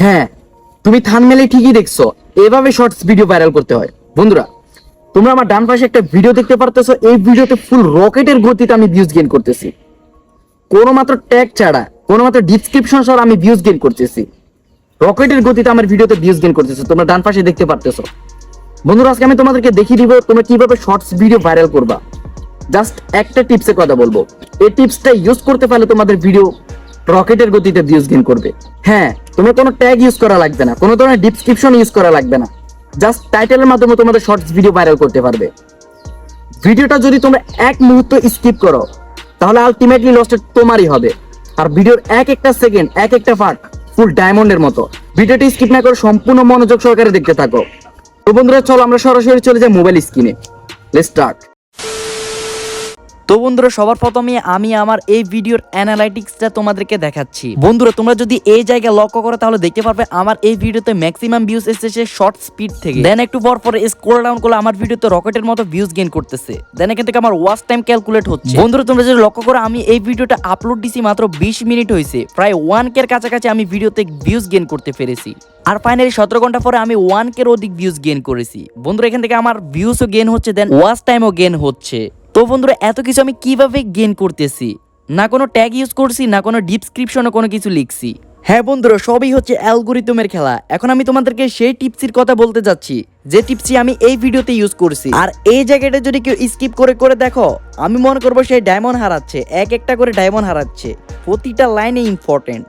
হ্যাঁ, তুমি থাম্বনেলে ঠিকই দেখছো, এভাবে শর্টস ভিডিও ভাইরাল করতে হয়। বন্ধুরা, তোমরা আমার ডান পাশে একটা ভিডিও দেখতে পারতেছো। এই ভিডিওতে ফুল রকেটের গতিতে আমি ভিউজ গেইন করতেছি, কোনো মাত্র ট্যাগ ছাড়া, কোনো মাত্র ডেসক্রিপশন ছাড়া আমি ভিউজ গেইন করতেছি। রকেটের গতিতে আমার ভিডিওতে ভিউজ গেইন করতেছো, তোমরা ডান পাশে দেখতে পারতেছো। বন্ধুরা, আজকে আমি তোমাদেরকে দেখিয়ে দিব তোমরা কিভাবে শর্টস ভিডিও ভাইরাল করবা। জাস্ট একটা টিপসের কথা বলবো, এই টিপসটা ইউজ করতে পারলে তোমাদের ভিডিও রকেটের গতিতে ভিউজ গেইন করবে। হ্যাঁ, তোমার কোনো ট্যাগ ইউজ করা লাগবে না, কোনো ধরনের ডেসক্রিপশন ইউজ করা লাগবে না, জাস্ট টাইটেলের মাধ্যমে তোমাদের শর্টস ভিডিও ভাইরাল করতে পারবে। ভিডিওটা যদি তোমরা এক মুহূর্ত স্কিপ করো তাহলে আলটিমেটলি লসটা তোমারই হবে। আর ভিডিওর এক একটা সেকেন্ড, এক একটা পার্ট ফুল ডায়মন্ডের মতো। ভিডিওটি স্কিপ না করে সম্পূর্ণ মনোযোগ সহকারে দেখতে থাকো। তো বন্ধুরা, চলো আমরা সরাসরি চলে যাই মোবাইল স্ক্রিনে। Let's start. তো বন্ধুরা, সবার প্রথমে আমি আমার এই ভিডিওর অ্যানালাইটিক্সটা তোমাদেরকে দেখাচ্ছি। বন্ধুরা, তোমরা যদি এই জায়গায় লক্ষ্য করো তাহলে দেখতে পারবে আমার এই ভিডিওতে ম্যাক্সিমাম ভিউজ এসেছে শর্ট স্পিড থেকে। দেন একটু পর স্ক্রল ডাউন করলে আমার ভিডিওতে রকেটের মতো ভিউজ গেইন করতেছে। দেন এখান থেকে আমার ওয়াচ টাইম ক্যালকুলেট হচ্ছে। বন্ধুরা, তোমরা যদি লক্ষ্য করো আমি এই ভিডিওটা আপলোড দিছি মাত্র 20 মিনিট হয়েছে, প্রায় 1K এর কাছাকাছি আমি ভিডিওতে ভিউজ গেইন করতে পেরেছি। আর ফাইনালি 17 ঘন্টা পরে আমি 1K এর অধিক ভিউজ গেইন করেছি। বন্ধুরা, এখান থেকে আমার ভিউজও গেইন হচ্ছে, দেন ওয়াচ টাইমও গেইন হচ্ছে। তো বন্ধুরা, এত কিছু আমি কিভাবে গেইন করতেছি? না কোনো ট্যাগ ইউজ করছি, না কোনো ডিসক্রিপশনে কোনো কিছু লিখছি। হ্যাঁ বন্ধুরা, সবই হচ্ছে অ্যালগরিদমের খেলা। এখন আমি তোমাদেরকে সেই টিপসের কথা বলতে যাচ্ছি যে টিপসটি আমি এই ভিডিওতে ইউজ করছি। আর এই জায়গাটা যদি কেউ স্কিপ করে দেখো, আমি মনে করবো সেই ডায়মন্ড হারাচ্ছে, এক একটা করে ডায়মন্ড হারাচ্ছে। প্রতিটা লাইনে ইম্পর্টেন্ট।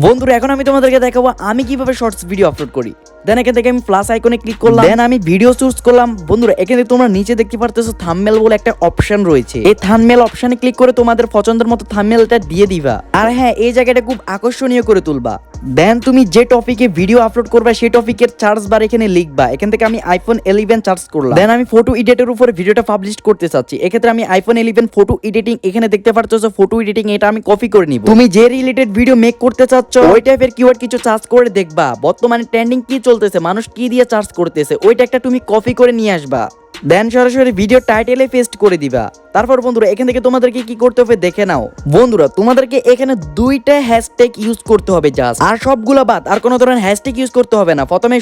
বন্ধুরা, এখন আমি তোমাদেরকে দেখাবো আমি কিভাবে শর্টস ভিডিও আপলোড করি। দেন এখান থেকে আমি প্লাস আইকনে ক্লিক করলাম, দেন আমি ভিডিও চুজ করলাম। বন্ধুরা, এখানে তোমরা নিচে দেখতে পারতেছো থাম্বনেল বলে একটা অপশন রয়েছে। এই থাম্বনেল অপশনে ক্লিক করে তোমাদের পছন্দের মতো থাম্বনেলটা দিয়ে দিবা। আর হ্যাঁ, এই জায়গাটা খুব আকর্ষণীয় করে তুলবা। দেন তুমি যে টপিকে ভিডিও আপলোড করবা সেই টপিকের সার্চ বার এখানে লিখবা। এখান থেকে আমি iPhone 11 সার্চ করলাম। দেন আমি ফটো এডিটের উপরে ভিডিওটা পাবলিশ করতে চাচ্ছি। এক্ষেত্রে আমি iPhone 11 ফটো এডিটিং, এখানে দেখতে পারতেছো ফটো এডিটিং, এটা আমি কপি করে নিব। তুমি যে রিলেটেড ভিডিও মেক করতে চাচ্ছ ওই টাইপের কিওয়ার্ড কিছু সার্চ করে দেখবা বর্তমানে ট্রেন্ডিং কি চলতেছে, মানুষ কি দিয়ে সার্চ করতেছে, ওইটা একটা তুমি কপি করে নিয়ে আসবা। দেন সরাসরি ভিডিও টাইটেলে পেস্ট করে দিবা। তারপর বন্ধুরা, এখান থেকে তোমাদেরকে কি করতে হবে দেখে নাও। বন্ধুরা, তোমাদেরকে এখানে 2টা হ্যাশট্যাগ ইউজ করতে হবে জাস্ট, আর সবগুলো বাদ, আর কোনো ধরনের হ্যাশট্যাগ ইউজ করতে হবে না। প্রথমে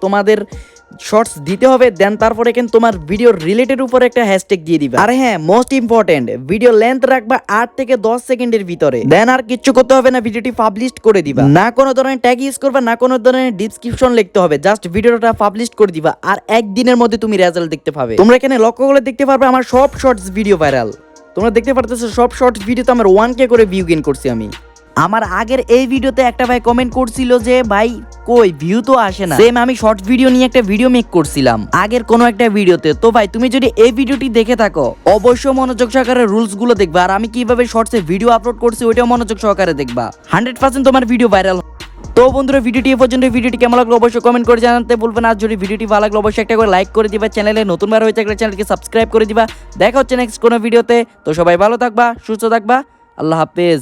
তোমাদের শর্টস দিতে হবে, দেন তারপর এখানে তোমার ভিডিও রিলেটেড উপরে একটা হ্যাশট্যাগ দিয়ে দিবা। আর হ্যাঁ, মোস্ট ইম্পর্টেন্ট, ভিডিও লেন্থ রাখবা 8 থেকে 10 সেকেন্ডের ভিতরে। দেন আর কিচ্ছু করতে হবে না, ভিডিওটি পাবলিশ করে দিবা। না কোনো ধরনের ট্যাগ ইউজ করবা, না কোনো ধরনের ডেসক্রিপশন লিখতে হবে, জাস্ট ভিডিওটা পাবলিশ করে দিবা। আর একদিনের মধ্যে তুমি রেজাল্ট দেখতে পাবে। তোমরা এখানে লক্ষ্য করে দেখতে পারবে আমার সব শর্টস ভিডিও ভাইরাল। তোমরা দেখতে পারতেছো সব শর্টস ভিডিওতে আমার 1K করে ভিউ গেইন করছি আমি। আমার আগের এই ভিডিওতে একটা ভাই কমেন্ট করছিল যে ভাই কই ভিউ তো আসে না। সেম আমি শর্ট ভিডিও নিয়ে একটা ভিডিও মেক করছিলাম আগের কোনো একটা ভিডিওতে। তো ভাই, তুমি যদি এই ভিডিওটি দেখে থাকো অবশ্যই মনোযোগ সহকারে রুলস গুলো দেখবা। আর আমি কিভাবে শর্টসে ভিডিও আপলোড করছি ওইটাও মনোযোগ সহকারে দেখবা। 100% তোমার ভিডিও ভাইরাল। তো বন্ধুরা, ভিডিওটি এ পর্যন্ত। ভিডিওটি কেমন লাগলো অবশ্যই কমেন্ট করে জানাতে বলবেন। আর যদি ভিডিওটি ভালো লাগলো অবশ্যই একটা করে লাইক করে দিবা। চ্যানেলে নতুনবার হয়ে থাকলে চ্যানেলকে সাবস্ক্রাইব করে দিবা। দেখা হচ্ছে নেক্সট কোনো ভিডিওতে। তো সবাই ভালো থাকবা, সুস্থ থাকবা, আল্লাহ হাফেজ।